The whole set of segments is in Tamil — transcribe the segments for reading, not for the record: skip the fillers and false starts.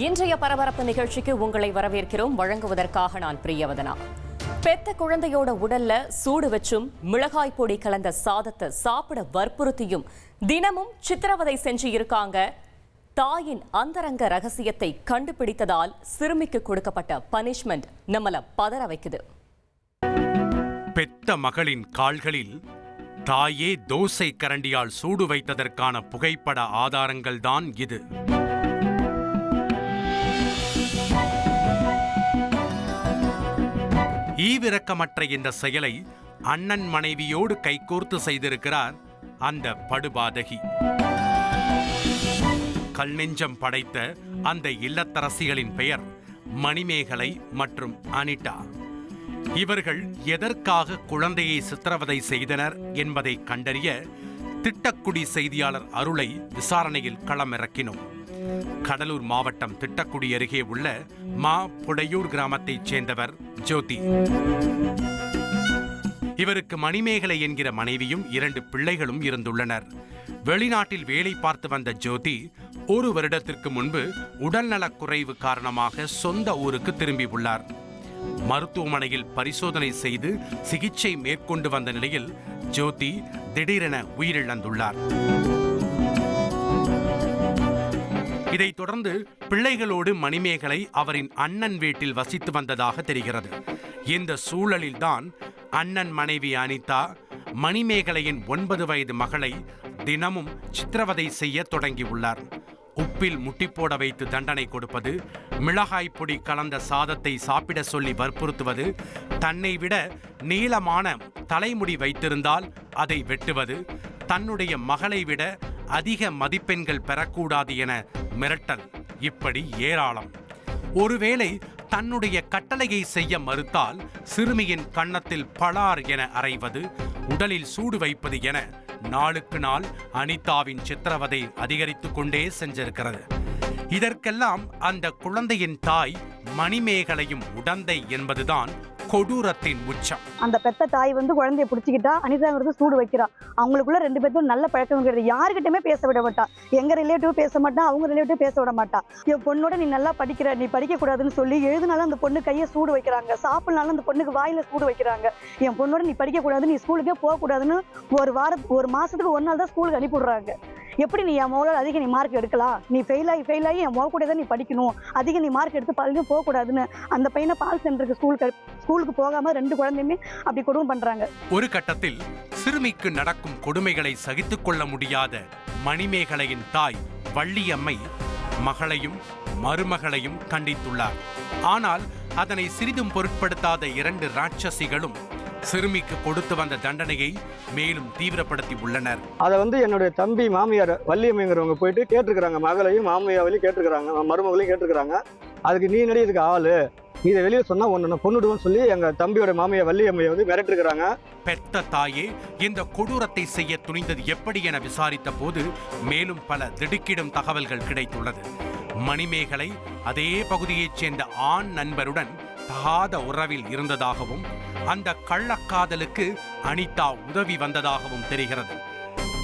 இன்றைய பரபரப்பு நிகழ்ச்சிக்கு உங்களை வரவேற்கிறோம். வழங்குவதற்காக நான் பிரியவதனா. பெத்த குழந்தையோட உடல்ல சூடு வச்சும் மிளகாய் பொடி கலந்த சாதத்தை சாப்பிட வற்புறுத்தியும் தினமும் சித்திரவதை செஞ்சு இருக்காங்க. தாயின் அந்தரங்க ரகசியத்தை கண்டுபிடித்ததால் சிறுமிக்கு கொடுக்கப்பட்ட பனிஷ்மெண்ட் நம்மள பதற வைக்குது. பெத்த மகளின் கால்களில் தாயே தோசை கரண்டியால் சூடு வைத்ததற்கான புகைப்பட ஆதாரங்கள் தான் இது. ஈவிரக்கமற்ற இந்த செயலை அண்ணன் மனைவியோடு கைகோர்த்து செய்திருக்கிறார் அந்த படுபாதகி. கல் நெஞ்சம் படைத்த அந்த இல்லத்தரசிகளின் பெயர் மணிமேகலை மற்றும் அனிதா. இவர்கள் எதற்காக குழந்தையை சித்திரவதை செய்தனர் என்பதை கண்டறிய திட்டக்குடி செய்தியாளர் அருளை விசாரணையில் களமிறக்கினோம். கடலூர் மாவட்டம் திட்டக்குடி அருகே உள்ள புடையூர் கிராமத்தைச் சேர்ந்தவர் ஜோதி. இவருக்கு மணிமேகலை என்கிற மனைவியும் 2 பிள்ளைகளும் இருந்துள்ளனர். வெளிநாட்டில் வேலை பார்த்து வந்த ஜோதி 1 வருடத்திற்கு முன்பு உடல்நலக் குறைவு காரணமாக சொந்த ஊருக்கு திரும்பியுள்ளார். மருத்துவமனையில் பரிசோதனை செய்து சிகிச்சை மேற்கொண்டு வந்த நிலையில் ஜோதி திடீரென உயிரிழந்துள்ளார். இதைத் தொடர்ந்து பிள்ளைகளோடு மணிமேகலை அவரின் அண்ணன் வீட்டில் வசித்து வந்ததாக தெரிகிறது. இந்த சூழலில்தான் அண்ணன் மனைவி அனிதா மணிமேகலையின் 9 வயது மகளை தினமும் சித்திரவதை செய்ய தொடங்கியுள்ளார். உப்பில் முட்டிப்போட வைத்து தண்டனை கொடுப்பது, மிளகாய் பொடி கலந்த சாதத்தை சாப்பிட சொல்லி வற்புறுத்துவது, தன்னை விட நீளமான தலைமுடி வைத்திருந்தால் அதை வெட்டுவது, தன்னுடைய மகளை விட அதிக மதிப்பெண்கள் பெறக்கூடாது என மிரட்டல், இப்படி ஏராளம். ஒருவேளை தன்னுடைய கட்டளையை செய்ய மறுத்தால் சிறுமியின் கன்னத்தில் பளார் என அறைவது, உடலில் சூடு வைப்பது என நாளுக்கு நாள் அனிதாவின் சித்திரவதை அதிகரித்துக் கொண்டே சென்றிருக்கிறது. இதற்கெல்லாம் அந்த குழந்தையின் தாய் மணிமேகலையும் உடந்தை என்பதுதான் கொடூரத்தின் உச்சம். அந்த பெத்த தாய் குழந்தைய பிடிச்சிக்கிட்டா அனிதாங்கிறது சூடு வைக்கிறா. அவங்களுக்குள்ள 2 பேருக்கும் நல்ல பழக்கம் கிடையாது. யாருக்கிட்டயுமே பேச விட மாட்டா. எங்க ரிலேட்டிவ் பேச மாட்டா, அவங்க ரிலேட்டிவ் பேச விட மாட்டா. என் பொண்ணோட நீ நல்லா படிக்கிற, நீ படிக்க கூடாதுன்னு சொல்லி எழுதினாலும் அந்த பொண்ணு கையை சூடு வைக்கிறாங்க. சாப்பிடனாலும் அந்த பொண்ணுக்கு வாயில சூடு வைக்கிறாங்க. என் பொண்ணோட நீ படிக்க கூடாது, நீ ஸ்கூலுக்கே போக கூடாதுன்னு ஒரு மாசத்துக்கு 1 நாள் தான் ஸ்கூலுக்கு அனுப்பி விடுறாங்க. எப்படி நீ என் மோளோட அதிக நீ மார்க் எடுக்கலாம், நீ ஃபெயில் ஆகி என் மோ கூட தான் நீ படிக்கணும், அதிக நீ மார்க் எடுத்து பள்ளியும் போகக்கூடாதுன்னு அந்த பையனை பால் சென்டருக்கு ஸ்கூலுக்கு போகாம 2 குழந்தையுமே அப்படி கொடுமை பண்றாங்க. ஒரு கட்டத்தில் சிறுமிக்கு நடக்கும் கொடுமைகளை சகித்துக் கொள்ள முடியாத மணிமேகலையின் தாய் வள்ளியம்மை மகளையும் மருமகளையும் கண்டித்துள்ளார். ஆனால் அதனை சிறிதும் பொருட்படுத்தாத 2 ராட்சசிகளும் சிறுமிக்கு கொடுத்து வந்த தண்டனையை மேலும் தீவிரப்படுத்தி உள்ளனர். அதை என்னுடைய தம்பி மாமியார் வள்ளியம்மைங்கிறவங்க போயிட்டு கேட்டிருக்கிறாங்க. மகளையும் மாமியாவிலையும் கேட்டிருக்கிறாங்க, மருமகளையும் கேட்டிருக்கிறாங்க. அதுக்கு நீ நடி, இதுக்கு ஆளு, நீ இதை வெளியே சொன்னா ஒன்னு பொண்ணுடுவோன்னு சொல்லி எங்க தம்பியோட மாமியா வள்ளியம்மையை மிரட்டிருக்கிறாங்க. பெத்த தாயே இந்த கொடூரத்தை செய்ய துணிந்தது எப்படி என விசாரித்த போது மேலும் பல திடுக்கிடும் தகவல்கள் கிடைத்துள்ளது. மணிமேகலை அதே பகுதியைச் சேர்ந்த ஆண் நண்பருடன் தகாத உறவில் இருந்ததாகவும் அந்த கள்ளக்காதலுக்கு அனிதா உதவி வந்ததாகவும் தெரிகிறது.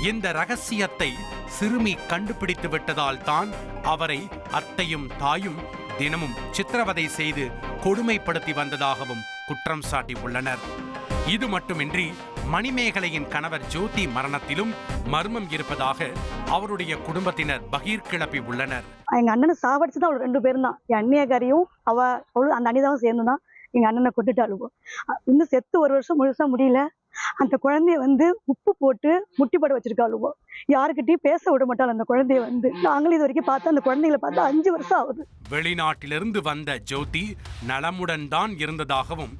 இந்த ரகசியத்தை சிறுமி கண்டுபிடித்து விட்டதால் தான் அவரை அத்தையும் தாயும் தினமும் சித்திரவதை செய்து கொடுமைப்படுத்தி வந்ததாகவும் குற்றம் சாட்டி உள்ளனர். இது மட்டுமின்றி மணிமேகலையின் கணவர் ஜோதி மரணத்திலும் மர்மம் இருப்பதாக அவருடைய குடும்பத்தினர் பகீர் கிளப்பி உள்ளனர். எங்க அண்ணனை சாவடிச்சுதான் அவள் 2 பேரும் தான். என் அண்ணியக்காரியும் அவளும் அந்த அனிதாவும் சேர்ந்துதான் எங்க அண்ணனை கொட்டுட்டு அழுவோம். இன்னும் செத்து 1 வருஷம் முழுசா முடியல. அந்த குழந்தைய உப்பு போட்டு முட்டிப்பட வச்சிருக்காளுவோ. யாருக்கிட்டையும் பேச விட மாட்டாள் அந்த குழந்தைய. நாங்களும் இது வரைக்கும் பார்த்து அந்த குழந்தைகளை பார்த்து 5 வருஷம் ஆகுது. வெளிநாட்டிலிருந்து வந்த ஜோதி நலமுடன் தான் இருந்ததாகவும்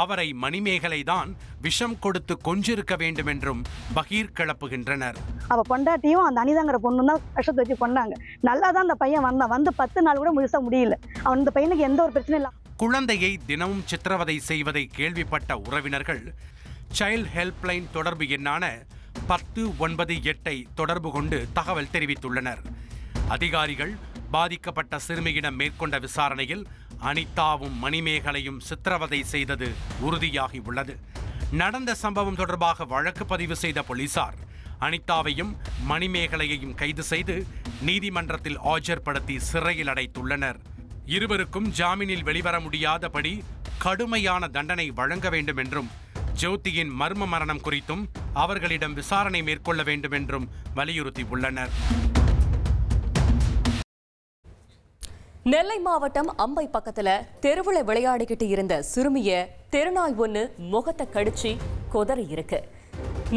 அவரை மணிமேகலை தான் விஷம் கொடுத்து கொஞ்சிருக்க வேண்டும் என்றும் பகீர் கிளப்புகின்றனர். அவ பொண்டாட்டியும் அந்த அனிதாங்கிற பொண்ணு தான் விஷத்தை வச்சு கொண்டாங்க. நல்லா தான் அந்த பையன் வந்து 10 நாள் கூட முழுசா முடியல. அவன் இந்த பையனுக்கு எந்த ஒரு பிரச்சனையும் இல்லை. குழந்தையை தினமும் சித்திரவதை செய்வதை கேள்விப்பட்ட உறவினர்கள் சைல்ட் ஹெல்ப்லைன் தொடர்பு எண்ணான 1098 தொடர்பு கொண்டு தகவல் தெரிவித்துள்ளனர். அதிகாரிகள் பாதிக்கப்பட்ட சிறுமியிடம் மேற்கொண்ட விசாரணையில் அனிதாவும் மணிமேகலையும் சித்திரவதை செய்தது உறுதியாகி உள்ளது. நடந்த சம்பவம் தொடர்பாக வழக்கு பதிவு செய்த போலீசார் அனிதாவையும் மணிமேகலையையும் கைது செய்து நீதிமன்றத்தில் ஆஜர்படுத்தி சிறையில் அடைத்துள்ளனர். இருவருக்கும் ஜாமீனில் வெளிவர முடியாதபடி கடுமையான தண்டனை வழங்க வேண்டும் என்றும், ஜோதியின் மர்ம மரணம் குறித்தும் அவர்களிடம் விசாரணை மேற்கொள்ள வேண்டும் என்றும் வலியுறுத்தியுள்ளனர். நெல்லை மாவட்டம் அம்பை பக்கத்துல தெருவுல விளையாடிக்கிட்டு இருந்த சிறுமிய தெருநாய் ஒண்ணு முகத்தை கடிச்சு கொதறி இருக்கு.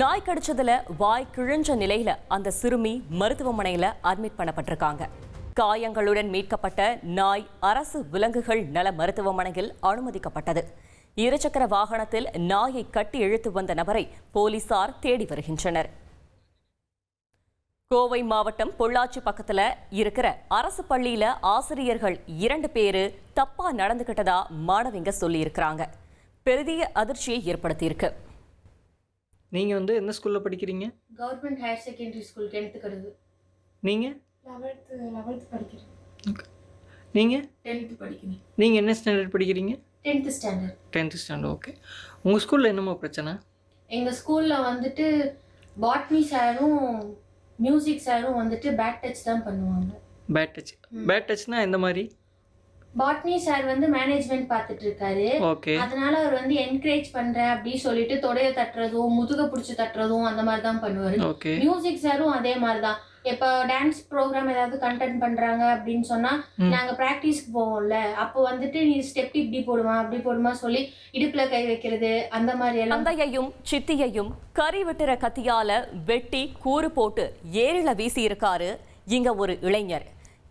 நாய் கடிச்சதுல வாய் கிழிஞ்ச நிலையில அந்த சிறுமி மருத்துவமனையில அட்மிட் பண்ணப்பட்டிருக்காங்க. காயங்களுடன் மீட்கப்பட்ட நாய் அரசு விலங்குகள் நல மருத்துவமனையில் அனுமதிக்கப்பட்டது. இருசக்கர வாகனத்தில் நாயை கட்டி இழுத்து வந்த நபரை போலீசார் தேடி வருகின்றனர். கோவை மாவட்டம் பொள்ளாச்சி பக்கத்துல இருக்கிற அரசு பள்ளியில ஆசிரியர்கள் 2 பேரு தப்பா நடந்துகிட்டதா மாணவிங்க சொல்லி இருக்கிறாங்க. பெரிய அதிர்ச்சியை ஏற்படுத்தி இருக்கு. நீங்க எந்த ஸ்கூல்ல படிக்கிறீங்க? Government higher secondary school 10th கடுகு. நீங்க 11th படிக்கிறேன். நீங்க 10th படிக்கிறேன். நீங்க என்ன ஸ்டாண்டர்ட் படிக்கிறீங்க? 10th standard. 10th standard. Okay. உங்க ஸ்கூல்ல என்னமா பிரச்சனை? எங்க ஸ்கூல்ல பாட்னி சாரும் மியூசிக் சாரும் பேட் டச் தான் பண்ணுவாங்க. Bad touch. பேட் டச்னா எந்த மாதிரி? பாட்னி சார் மேனேஜ்மெண்ட் பார்த்துட்டு இருக்காரு. ஓகே. அதனால அவர் என்கரேஜ் பண்றேன் அப்படி சொல்லிட்டு தொடைய தட்டுறதும் முதுக பிடிச்சி தட்டுறதும் அந்த மாதிரி தான் பண்ணுவாரு. ஓகே. மியூசிக் சாரும் அதே மாதிரி தான். இப்போ டான்ஸ் ப்ரோக்ராம் ஏதாவது கண்டென்ட் பண்றாங்க அப்படின்னு சொன்னா நாங்க பிராக்டிஸ்க்கு போவோம்ல, அப்போ நீ ஸ்டெப் இப்படி போடுமா அப்படி போடுமா சொல்லி இடுப்புல கை வைக்கிறது அந்த மாதிரி எல்லாம். தந்தையையும் சித்தியையும் கறி வெட்டுற கத்தியால வெட்டி கூறு போட்டு ஏரில வீசி இருக்காரு இங்க ஒரு இளைஞர்.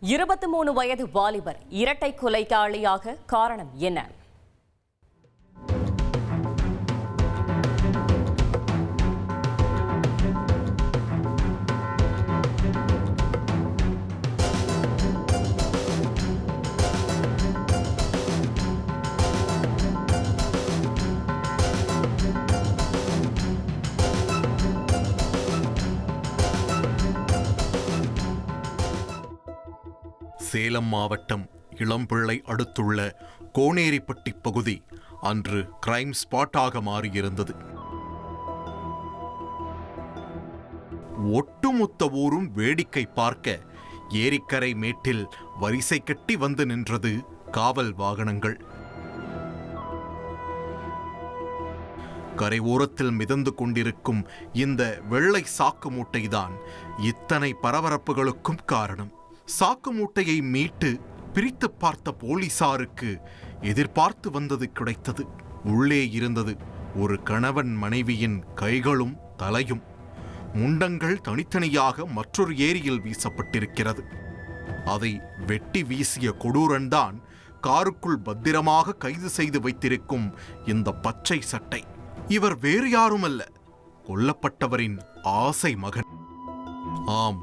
23 வயது வாலிபர் இரட்டை கொலையாளியாக. காரணம் என்ன? சேலம் மாவட்டம் இளம்பிள்ளை அடுத்துள்ள கோனேரிப்பட்டி பகுதி அன்று கிரைம் ஸ்பாட்டாக மாறியிருந்தது. ஒட்டுமொத்த ஊரும் வேடிக்கை பார்க்க ஏரிக்கரை மேட்டில் வரிசை கட்டி வந்து நின்றது காவல் வாகனங்கள். கரை ஓரத்தில் மிதந்து கொண்டிருக்கும் இந்த வெள்ளை சாக்கு மூட்டைதான் இத்தனை பரபரப்புகளுக்கும் காரணம். சாக்கு மூட்டையை மீட்டு பிரித்து பார்த்த போலீசாருக்கு எதிர்பார்த்து வந்தது கிடைத்தது. உள்ளே இருந்தது ஒரு கணவன் மனைவியின் கைகளும் தலையும். முண்டங்கள் தனித்தனியாக மற்றொரு ஏரியில் வீசப்பட்டிருக்கிறது. அதை வெட்டி வீசிய கொடூரன்தான் காருக்குள் பத்திரமாக கைது செய்து வைத்திருக்கும் இந்த பச்சை சட்டை. இவர் வேறு யாருமல்ல, கொல்லப்பட்டவரின் ஆசை மகன். ஆம்,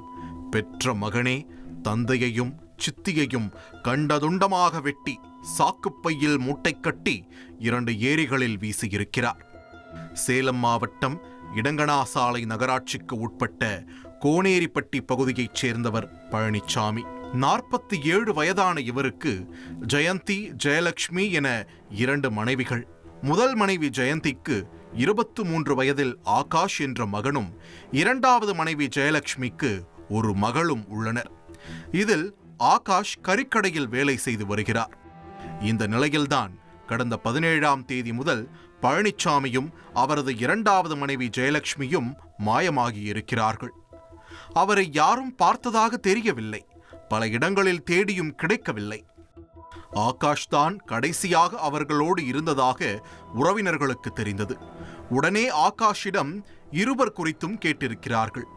பெற்ற மகனே தந்தையையும் சித்தியையும் கண்டதுண்டமாக வெட்டி சாக்குப்பையில் மூட்டை கட்டி 2 ஏரிகளில் வீசியிருக்கிறார். சேலம் மாவட்டம் இடங்கணாசாலை நகராட்சிக்கு உட்பட்ட கோனேரிப்பட்டி பகுதியைச் சேர்ந்தவர் பழனிசாமி. 47 வயதான இவருக்கு ஜெயந்தி, ஜெயலட்சுமி என 2 மனைவிகள். முதல் மனைவி ஜெயந்திக்கு 23 வயதில் ஆகாஷ் என்ற மகனும், 2வது மனைவி ஜெயலட்சுமிக்கு ஒரு மகளும் உள்ளனர். இதில் ஆகாஷ் கறிக்கடையில் வேலை செய்து வருகிறார். இந்த நிலையில்தான் கடந்த 17ஆம் தேதி முதல் பழனிசாமியும் அவரது 2வது மனைவி ஜெயலட்சுமியும் மாயமாகி இருக்கிறார்கள். அவரை யாரும் பார்த்ததாக தெரியவில்லை. பல இடங்களில் தேடியும் கிடைக்கவில்லை. ஆகாஷ் தான் கடைசியாக அவர்களோடு இருந்ததாக உறவினர்களுக்கு தெரிந்தது. உடனே ஆகாஷிடம் இருவர் குறித்தும் கேட்டிருக்கிறார்கள்.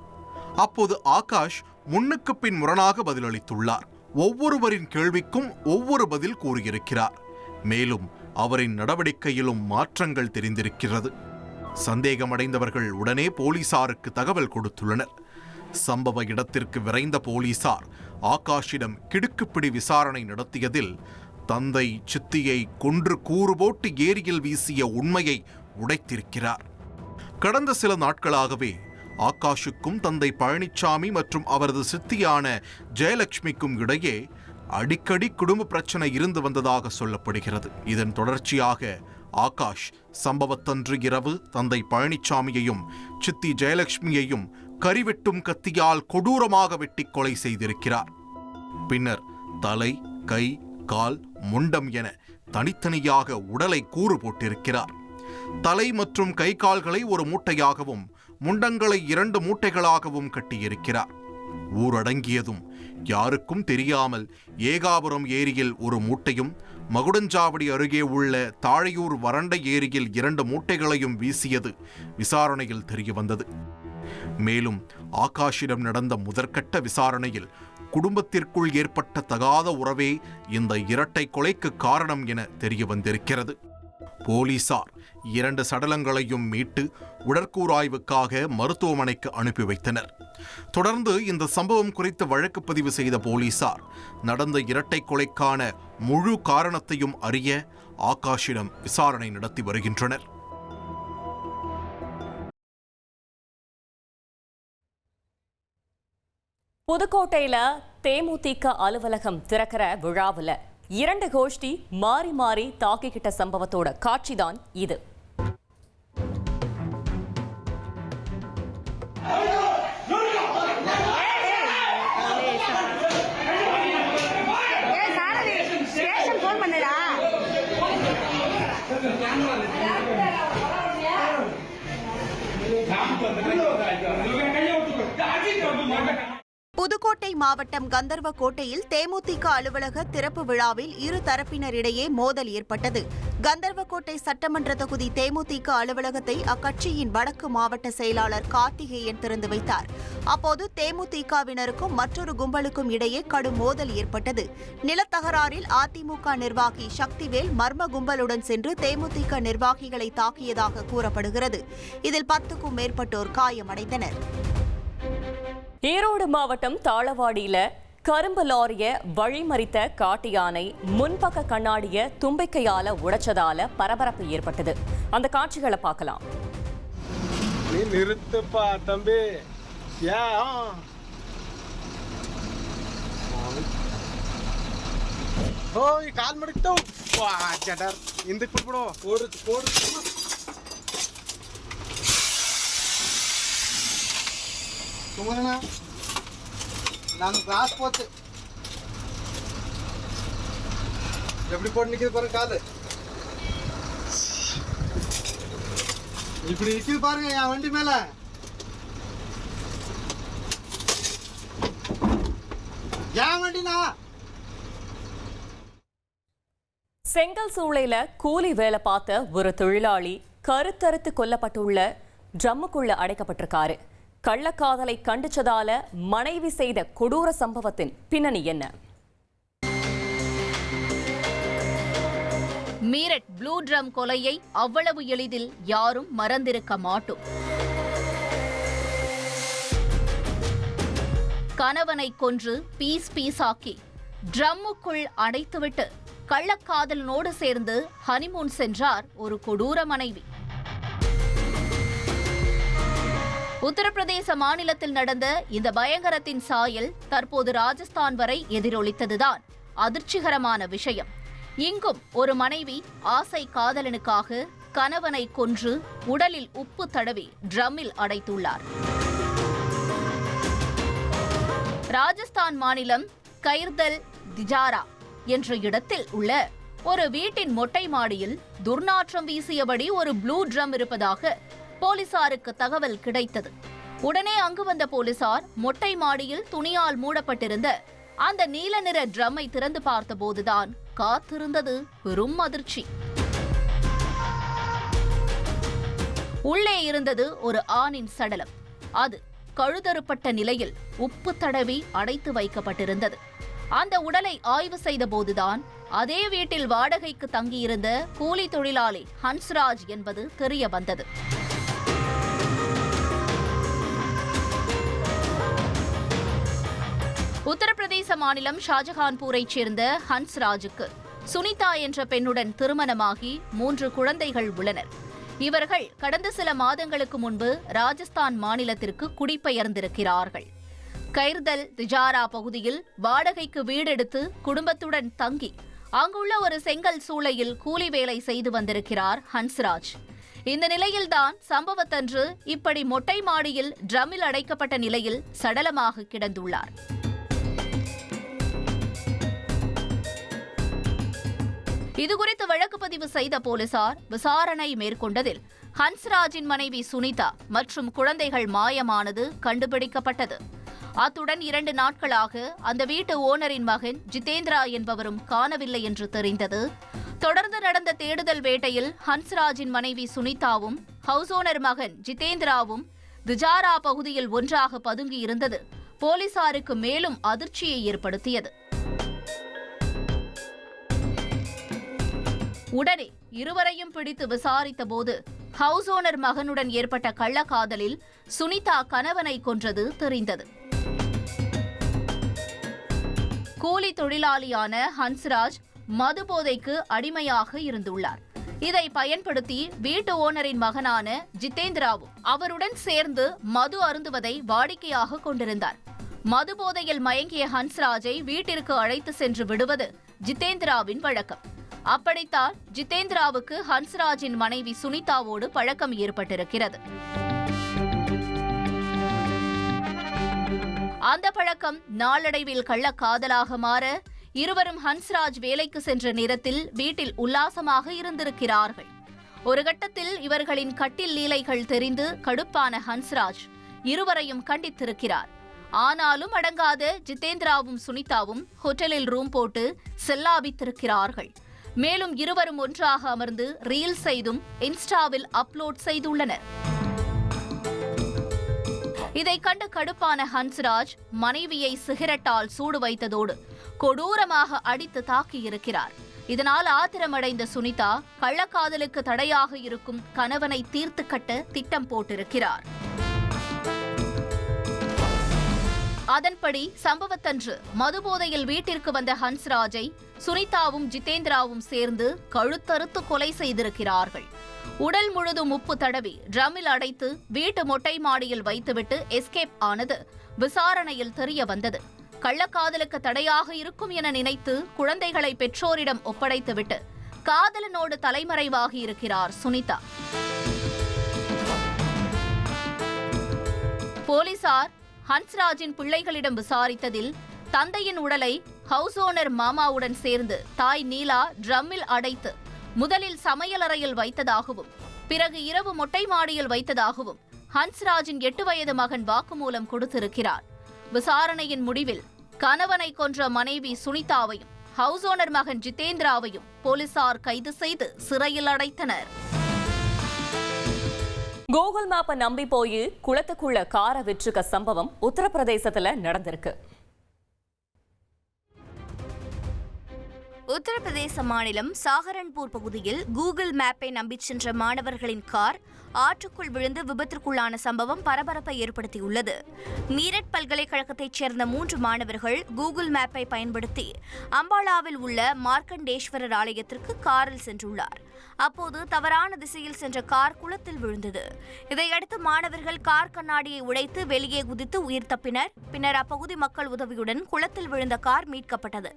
அப்போது ஆகாஷ் முன்னுக்கு பின் முரணாக பதிலளித்துள்ளார். ஒவ்வொருவரின் கேள்விக்கும் ஒவ்வொரு பதில் கூறியிருக்கிறார். மேலும் அவரின் நடவடிக்கையிலும் மாற்றங்கள் தெரிந்திருக்கிறது. சந்தேகமடைந்தவர்கள் உடனே போலீசாருக்கு தகவல் கொடுத்துள்ளனர். சம்பவ இடத்திற்கு விரைந்த போலீசார் ஆகாஷிடம் கிடுக்குப்பிடி விசாரணை நடத்தியதில் தந்தை சித்தியை கொன்று கூறு போட்டு ஏரியில் வீசிய உண்மையை உடைத்திருக்கிறார். கடந்த சில நாட்களாகவே ஆகாஷுக்கும் தந்தை பழனிசாமி மற்றும் அவரது சித்தியான ஜெயலட்சுமிக்கும் இடையே அடிக்கடி குடும்ப பிரச்சனை இருந்து வந்ததாக சொல்லப்படுகிறது. இதன் தொடர்ச்சியாக ஆகாஷ் சம்பவத்தன்று இரவு தந்தை பழனிசாமியையும் சித்தி ஜெயலட்சுமியையும் கரிவெட்டும் கத்தியால் கொடூரமாக வெட்டி கொலை செய்திருக்கிறார். பின்னர் தலை, கை, கால், முண்டம் என தனித்தனியாக உடலை கூறு போட்டிருக்கிறார். தலை மற்றும் கை கால்களை ஒரு மூட்டையாகவும் முண்டங்களை 2 மூட்டைகளாகவும் கட்டியிருக்கிறார். ஊரடங்கியதும் யாருக்கும் தெரியாமல் ஏகாபுரம் ஏரியில் ஒரு மூட்டையும், மகுடஞ்சாவடி அருகே உள்ள தாழையூர் வறண்ட ஏரியில் 2 மூட்டைகளையும் வீசியது விசாரணையில் தெரியவந்தது. மேலும் ஆகாஷிடம் நடந்த முதற்கட்ட விசாரணையில் குடும்பத்திற்குள் ஏற்பட்ட தகாத உறவே இந்த இரட்டை கொலைக்கு காரணம் என தெரிய வந்திருக்கிறது. போலீசார் 2 சடலங்களையும் மீட்டு உடற்கூறாய்வுக்காக மருத்துவமனைக்கு அனுப்பி வைத்தனர். தொடர்ந்து இந்த சம்பவம் குறித்து வழக்கு பதிவு செய்த போலீசார் நடந்த இரட்டை கொலைக்கான முழு காரணத்தையும் அறிய ஆகாஷிடம் விசாரணை நடத்தி வருகின்றனர். புதுக்கோட்டையில தேமுதிக அலுவலகம் திறக்கிற விழாவில் 2 கோஷ்டி மாறி மாறி தாக்கிக்கிட்ட சம்பவத்தோட காட்சிதான் இது. புதுக்கோட்டை மாவட்டம் கந்தர்வக்கோட்டையில் தேமுதிக அலுவலக திறப்பு விழாவில் 2 தரப்பினரிடையே மோதல் ஏற்பட்டது. கந்தர்வக்கோட்டை சட்டமன்ற தொகுதி தேமுதிக அலுவலகத்தை அக்கட்சியின் வடக்கு மாவட்ட செயலாளர் கார்த்திகேயன் திறந்து வைத்தார். அப்போது தேமுதிகவினருக்கும் மற்றொரு கும்பலுக்கும் இடையே கடும் மோதல் ஏற்பட்டது. நிலத்தகராறில் அதிமுக நிர்வாகி சக்திவேல் மர்ம கும்பலுடன் சென்று தேமுதிக நிர்வாகிகளை தாக்கியதாக கூறப்படுகிறது. இதில் 10க்கும் மேற்பட்டோர் காயமடைந்தனர். ஈரோடு மாவட்டம் தாளவாடியில கரும்பு லாரிய வழிமறித்த காட்டு யானை முன்பக்க கண்ணாடிய தும்பிக்கையால உடைச்சதால பரபரப்பு ஏற்பட்டது. அந்த காட்சிகளை பார்க்கலாம். நீ நிறுத்துப்பா தம்பி. ஓய் கால் மடிக்தோ வா ஜடர் இந்த குடுபடோ கோடு கோடு சுமரனா நான் கிளாஸ் போச்சு எப்படி போட்டு நிக்குது பாருங்க காலு இப்படி நிக்குது பாருங்க என் வண்டி மேல என் வண்டினா. செங்கல் சூளையில கூலி வேலை பார்த்த ஒரு தொழிலாளி கருத்தறுத்து கொல்லப்பட்டுள்ள ட்ரம்முக்குள்ள அடைக்கப்பட்டிருக்காரு. கள்ளக்காதலை கண்டிச்சதால மனைவி செய்த கொடூர சம்பவத்தின் பின்னணி என்ன? மீரட் ப்ளூ ட்ரம் கொலையை அவ்வளவு எளிதில் யாரும் மறந்திருக்க மாட்டோம். கணவனை கொன்று பீஸ் பீஸாக்கி ட்ரம்முக்குள் அடைத்துவிட்டு கள்ளக்காதலனோடு சேர்ந்து ஹனிமூன் சென்றார் ஒரு கொடூர மனைவி. உத்தரப்பிரதேச மாநிலத்தில் நடந்த இந்த பயங்கரத்தின் சாயல் தற்போது ராஜஸ்தான் வரை எதிரொலித்ததுதான் அதிர்ச்சிகரமான விஷயம். இங்கும் ஒரு மனைவி ஆசை காதலனுக்காக கணவனை கொன்று உடலில் உப்பு தடவி ட்ரம்மில் அடைத்துள்ளார். ராஜஸ்தான் மாநிலம் கைர்தல் திஜாரா என்ற இடத்தில் உள்ள ஒரு வீட்டின் மொட்டை மாடியில் துர்நாற்றம் வீசியபடி ஒரு ப்ளூ ட்ரம் இருப்பதாக போலீசாருக்கு தகவல் கிடைத்தது. உடனே அங்கு வந்த போலீசார் மொட்டை மாடியில் துணியால் மூடப்பட்டிருந்த அந்த நீல நிற ட்ரம்மை திறந்து பார்த்தபோதுதான் காத்திருந்தது பெரும் அதிர்ச்சி. உள்ளே இருந்தது ஒரு ஆணின் சடலம். அது கழுதறுப்பட்ட நிலையில் உப்பு தடவி அடைத்து வைக்கப்பட்டிருந்தது. அந்த உடலை ஆய்வு செய்தபோதுதான் அதே வீட்டில் வாடகைக்கு தங்கியிருந்த கூலி தொழிலாளி ஹன்ஸ்ராஜ் என்பது தெரிய வந்தது. உத்தரப்பிரதேச மாநிலம் ஷாஜகான்பூரைச் சேர்ந்த ஹன்ஸ்ராஜுக்கு சுனிதா என்ற பெண்ணுடன் திருமணமாகி 3 குழந்தைகள் உள்ளனர். இவர்கள் கடந்த சில மாதங்களுக்கு முன்பு ராஜஸ்தான் மாநிலத்திற்கு குடிபெயர்ந்திருக்கிறார்கள். கைர்தல் திஜாரா பகுதியில் வாடகைக்கு வீடெடுத்து குடும்பத்துடன் தங்கி அங்குள்ள ஒரு செங்கல் சூளையில் கூலி வேலை செய்து வந்திருக்கிறார் ஹன்ஸ்ராஜ். இந்த நிலையில்தான் சம்பவத்தன்று இப்படி மொட்டை மாடியில் ட்ரம்மில் அடைக்கப்பட்ட நிலையில் சடலமாக கிடந்துள்ளார். இதுகுறித்து வழக்கு பதிவு செய்த போலீசார் விசாரணை மேற்கொண்டதில் ஹன்ஸ்ராஜின் மனைவி சுனிதா மற்றும் குழந்தைகள் மாயமானது கண்டுபிடிக்கப்பட்டது. அத்துடன் 2 நாட்களாக அந்த வீட்டு ஓனரின் மகன் ஜிதேந்திரா என்பவரும் காணவில்லை என்று தெரிந்தது. தொடர்ந்து நடந்த தேடுதல் வேட்டையில் ஹன்ஸ்ராஜின் மனைவி சுனிதாவும் ஹவுஸ் ஓனர் மகன் ஜிதேந்திராவும் திஜாரா பகுதியில் ஒன்றாக பதுங்கியிருந்தது போலீசாருக்கு மேலும் அதிர்ச்சியை ஏற்படுத்தியது. உடனே இருவரையும் பிடித்து விசாரித்த போது ஹவுஸ் ஓனர் மகனுடன் ஏற்பட்ட கள்ளக்காதலில் சுனிதா கணவனை கொன்றது தெரிந்தது. கூலி தொழிலாளியான ஹன்ஸ்ராஜ் மது போதைக்கு அடிமையாக இருந்துள்ளார். இதை பயன்படுத்தி வீட்டு ஓனரின் மகனான ஜிதேந்திராவும் அவருடன் சேர்ந்து மது அருந்துவதை வாடிக்கையாக கொண்டிருந்தார். மது போதையில் மயங்கிய ஹன்ஸ்ராஜை வீட்டிற்கு அழைத்து சென்று விடுவது ஜிதேந்திராவின் வழக்கம். அப்படித்தான் ஜிதேந்திராவுக்கு ஹன்ஸ்ராஜின் மனைவி சுனிதாவோடு பழக்கம் ஏற்பட்டிருக்கிறது. அந்த பழக்கம் நாளடைவில் கள்ளக்காதலாக மாற இருவரும் ஹன்ஸ்ராஜ் வேலைக்கு சென்ற நேரத்தில் வீட்டில் உல்லாசமாக இருந்திருக்கிறார்கள். ஒரு கட்டத்தில் இவர்களின் கட்டில் லீலைகள் தெரிந்து கடுப்பான ஹன்ஸ்ராஜ் இருவரையும் கண்டித்திருக்கிறார். ஆனாலும் அடங்காத ஜிதேந்திராவும் சுனிதாவும் ஹோட்டலில் ரூம் போட்டு செல்லாபித்திருக்கிறார்கள். மேலும் இருவரும் ஒன்றாக அமர்ந்து ரீல் செய்தும் இன்ஸ்டாவில் அப்லோட் செய்துள்ளனர். இதை கண்டு கடுப்பான ஹன்ஸ்ராஜ் மனைவியை சிகரெட்டால் சூடு வைத்ததோடு கொடூரமாக அடித்து தாக்கியிருக்கிறார். இதனால் ஆத்திரமடைந்த சுனிதா கள்ளக்காதலுக்கு தடையாக இருக்கும் கணவனை தீர்த்து கட்ட திட்டம் போட்டிருக்கிறார். அதன்படி சம்பவத்தன்று மதுபோதையில் வீட்டிற்கு வந்த ஹன்ஸ்ராஜை சுனிதாவும் ஜிதேந்திராவும் சேர்ந்து கழுத்தறுத்து கொலை செய்திருக்கிறார்கள். உடல் முழுதும் உப்பு தடவி ட்ரம்மில் அடைத்து வீட்டு மொட்டை மாடியில் வைத்துவிட்டு எஸ்கேப் ஆனது விசாரணையில் தெரிய வந்தது. கள்ளக்காதலுக்கு தடையாக இருக்கும் என நினைத்து குழந்தைகளை பெற்றோரிடம் ஒப்படைத்துவிட்டு காதலனோடு தலைமறைவாகி இருக்கிறார் சுனிதா. போலீசார் ஹன்ஸ்ராஜின் பிள்ளைகளிடம் விசாரித்ததில் தந்தையின் உடலை ஹவுஸ் ஓனர் மாமாவுடன் சேர்ந்து தாய் நீலா ட்ரம்மில் அடைத்து முதலில் சமையலறையில் வைத்ததாகவும் பிறகு இரவு மொட்டை மாடியில் வைத்ததாகவும் ஹன்ஸ்ராஜின் 8 வயது மகன் வாக்குமூலம் கொடுத்திருக்கிறார். விசாரணையின் முடிவில் கணவனை கொன்ற மனைவி சுனிதாவையும் ஹவுஸ் ஓனர் மகன் ஜிதேந்திராவையும் போலீசார் கைது செய்து சிறையில் அடைத்தனர். கூகுள் மேப்பை நம்பி போய் குளத்துக்குள்ள காரை விற்றுக்க சம்பவம் உத்தரப்பிரதேசத்துல நடந்திருக்கு. உத்தரப்பிரதேச மாநிலம் சாகரன்பூர் பகுதியில் கூகுள் மேப்பை நம்பிச் சென்ற மாணவர்களின் கார் ஆற்றுக்குள் விழுந்து விபத்திற்குள்ளான சம்பவம் பரபரப்பை ஏற்படுத்தியுள்ளது. மீரட் பல்கலைக்கழகத்தைச் சேர்ந்த 3 மாணவர்கள் கூகுள் மேப்பை பயன்படுத்தி அம்பாலாவில் உள்ள மார்க்கண்டேஸ்வரர் ஆலயத்திற்கு காரில் சென்றுள்ளார். அப்போது தவறான திசையில் சென்ற கார் குளத்தில் விழுந்தது. இதையடுத்து மாணவர்கள் கார் கண்ணாடியை உடைத்து வெளியே குதித்து உயிர் தப்பினர். பின்னர் அப்பகுதி மக்கள் உதவியுடன் குளத்தில் விழுந்த கார் மீட்கப்பட்டது.